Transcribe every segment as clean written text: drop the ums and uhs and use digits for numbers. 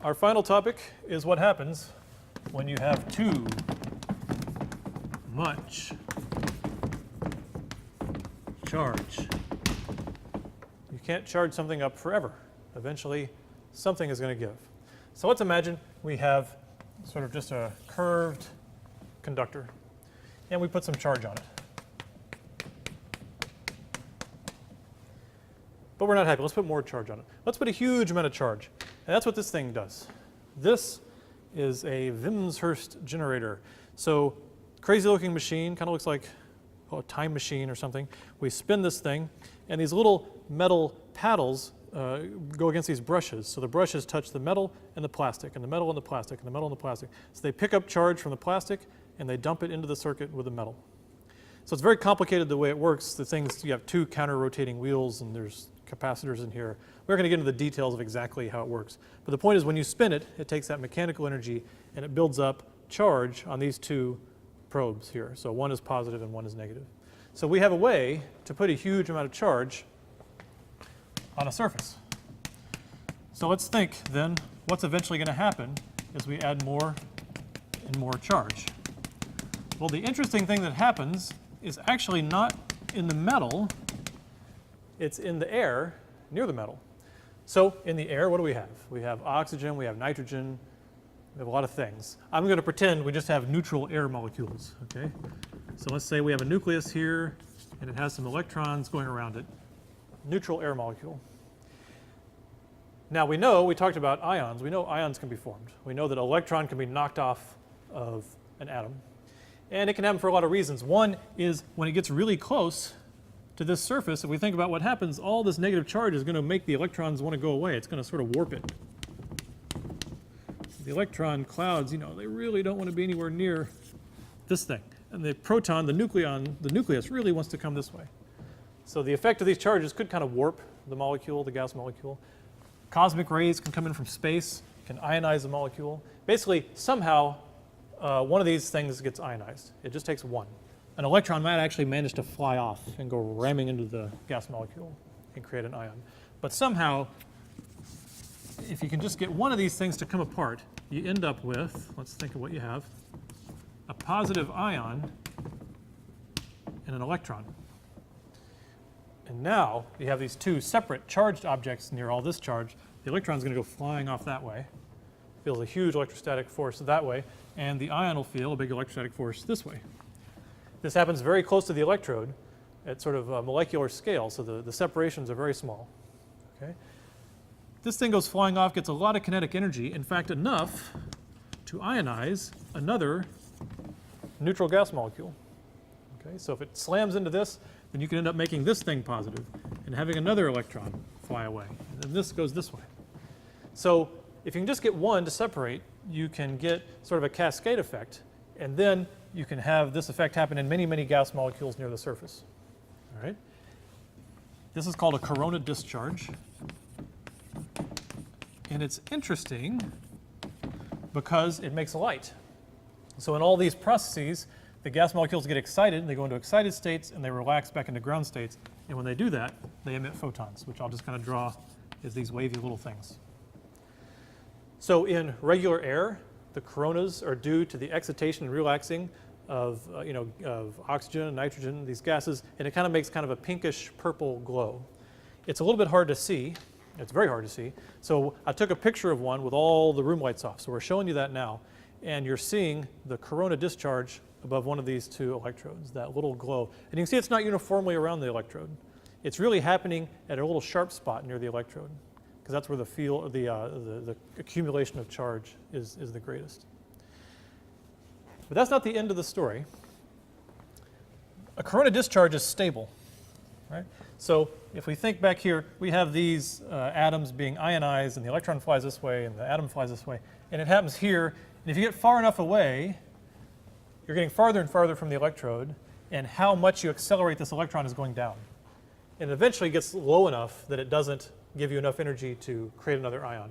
Our final topic is what happens when you have too much charge. You can't charge something up forever. Eventually, something is going to give. So let's imagine we have sort of just a curved conductor, and we put some charge on it. But we're not happy. Let's put more charge on it. Let's put a huge amount of charge. And that's what this thing does. This is a Wimshurst generator. So crazy looking machine, kind of looks like a time machine or something. We spin this thing, and these little metal paddles go against these brushes. So the brushes touch the metal and the plastic, and the metal and the plastic, and the metal and the plastic. So they pick up charge from the plastic, and they dump it into the circuit with the metal. So it's very complicated the way it works. The things, you have two counter-rotating wheels, and there's capacitors in here. We're going to get into the details of exactly how it works. But the point is, when you spin it, it takes that mechanical energy and it builds up charge on these two probes here. So one is positive and one is negative. So we have a way to put a huge amount of charge on a surface. So let's think then what's eventually going to happen as we add more and more charge. Well, the interesting thing that happens is actually not in the metal, it's in the air near the metal. So in the air, what do we have? We have oxygen, we have nitrogen, we have a lot of things. I'm going to pretend we just have neutral air molecules, okay? So let's say we have a nucleus here, and it has some electrons going around it. Neutral air molecule. Now we know, we talked about ions, we know ions can be formed. We know that an electron can be knocked off of an atom. And it can happen for a lot of reasons. One is when it gets really close to this surface, if we think about what happens, all this negative charge is going to make the electrons want to go away. It's going to sort of warp it. The electron clouds, you know, they really don't want to be anywhere near this thing. And the proton, the nucleus really wants to come this way. So the effect of these charges could kind of warp the molecule, the gas molecule. Cosmic rays can come in from space, can ionize the molecule. Basically, somehow, one of these things gets ionized. It just takes one. An electron might actually manage to fly off and go ramming into the gas molecule and create an ion. But somehow, if you can just get one of these things to come apart, you end up with, let's think of what you have, a positive ion and an electron. And now you have these two separate charged objects near all this charge. The electron's going to go flying off that way, feels a huge electrostatic force that way, and the ion will feel a big electrostatic force this way. This happens very close to the electrode at sort of a molecular scale, so the separations are very small. Okay? This thing goes flying off, gets a lot of kinetic energy, in fact enough to ionize another neutral gas molecule. Okay? So if it slams into this, then you can end up making this thing positive and having another electron fly away. And then this goes this way. So if you can just get one to separate, you can get sort of a cascade effect, and then you can have this effect happen in many, many gas molecules near the surface. All right? This is called a corona discharge. And it's interesting because it makes light. So in all these processes, the gas molecules get excited, they go into excited states, and they relax back into ground states. And when they do that, they emit photons, which I'll just kind of draw as these wavy little things. So in regular air, the coronas are due to the excitation and relaxing of, of oxygen and nitrogen, these gases, and it kind of makes kind of a pinkish purple glow. It's a little bit hard to see. It's very hard to see. So I took a picture of one with all the room lights off. So we're showing you that now. And you're seeing the corona discharge above one of these two electrodes, that little glow. And you can see it's not uniformly around the electrode. It's really happening at a little sharp spot near the electrode, because that's where the accumulation of charge is the greatest. But that's not the end of the story. A corona discharge is stable, right? So if we think back here, we have these atoms being ionized, and the electron flies this way, and the atom flies this way, and it happens here. And if you get far enough away, you're getting farther and farther from the electrode, and how much you accelerate this electron is going down. And it eventually gets low enough that it doesn't give you enough energy to create another ion.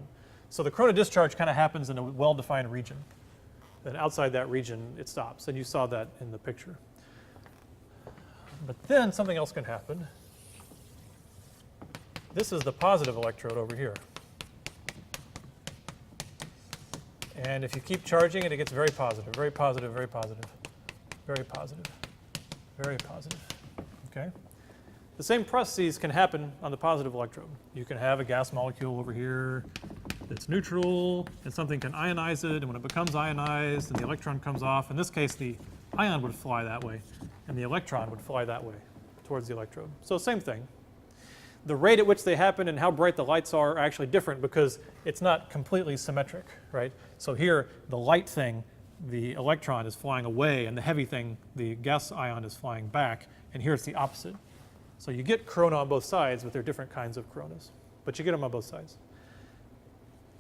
So the corona discharge kind of happens in a well-defined region. Then outside that region, it stops. And you saw that in the picture. But then something else can happen. This is the positive electrode over here. And if you keep charging it, it gets very positive, very positive, very positive, very positive, very positive. Okay? The same processes can happen on the positive electrode. You can have a gas molecule over here that's neutral, and something can ionize it, and when it becomes ionized and the electron comes off, in this case the ion would fly that way, and the electron would fly that way towards the electrode. So same thing. The rate at which they happen and how bright the lights are actually different because it's not completely symmetric, right? So here, the light thing, the electron is flying away, and the heavy thing, the gas ion, is flying back, and here it's the opposite. So you get corona on both sides, but they're different kinds of coronas. But you get them on both sides.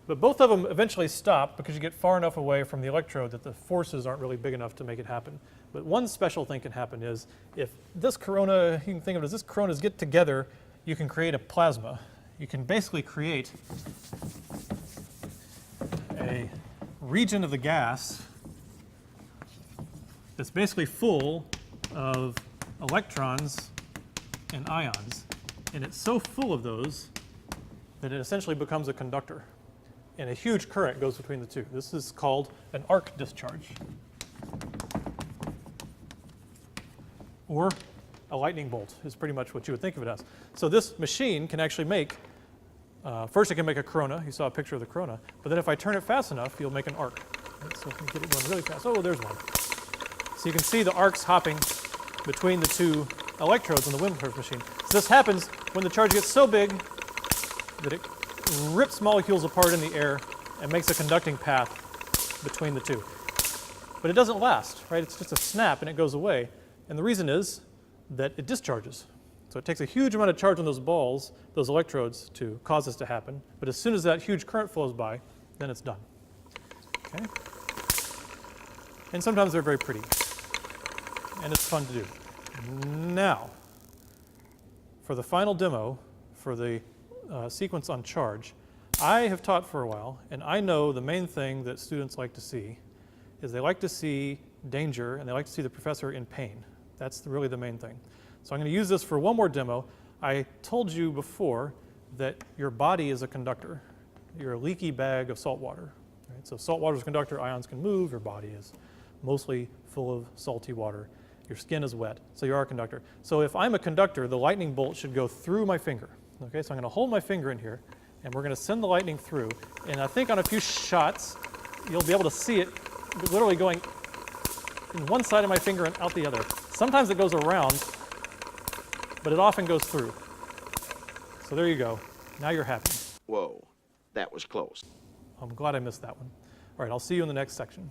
But both of them eventually stop because you get far enough away from the electrode that the forces aren't really big enough to make it happen. But one special thing can happen is if this corona, you can think of it as this coronas get together, you can create a plasma. You can basically create a region of the gas that's basically full of electrons and ions. And it's so full of those that it essentially becomes a conductor. And a huge current goes between the two. This is called an arc discharge, or a lightning bolt is pretty much what you would think of it as. So this machine can actually make, first it can make a corona. You saw a picture of the corona. But then if I turn it fast enough, you'll make an arc. Right? So if you get it going really fast, oh, there's one. So you can see the arcs hopping between the two electrodes on the Wimshurst machine. So this happens when the charge gets so big that it rips molecules apart in the air and makes a conducting path between the two. But it doesn't last, right? It's just a snap and it goes away. And the reason is that it discharges. So it takes a huge amount of charge on those balls, those electrodes, to cause this to happen. But as soon as that huge current flows by, then it's done. Okay? And sometimes they're very pretty. And it's fun to do. Now, for the final demo, for the sequence on charge, I have taught for a while, and I know the main thing that students like to see is they like to see danger and they like to see the professor in pain. That's really the main thing. So I'm going to use this for one more demo. I told you before that your body is a conductor. You're a leaky bag of salt water. Right? So salt water is a conductor, ions can move, your body is mostly full of salty water. Your skin is wet, so you are a conductor. So if I'm a conductor, the lightning bolt should go through my finger. Okay, so I'm going to hold my finger in here, and we're going to send the lightning through. And I think on a few shots, you'll be able to see it literally going in one side of my finger and out the other. Sometimes it goes around, but it often goes through. So there you go. Now you're happy. Whoa, that was close. I'm glad I missed that one. All right, I'll see you in the next section.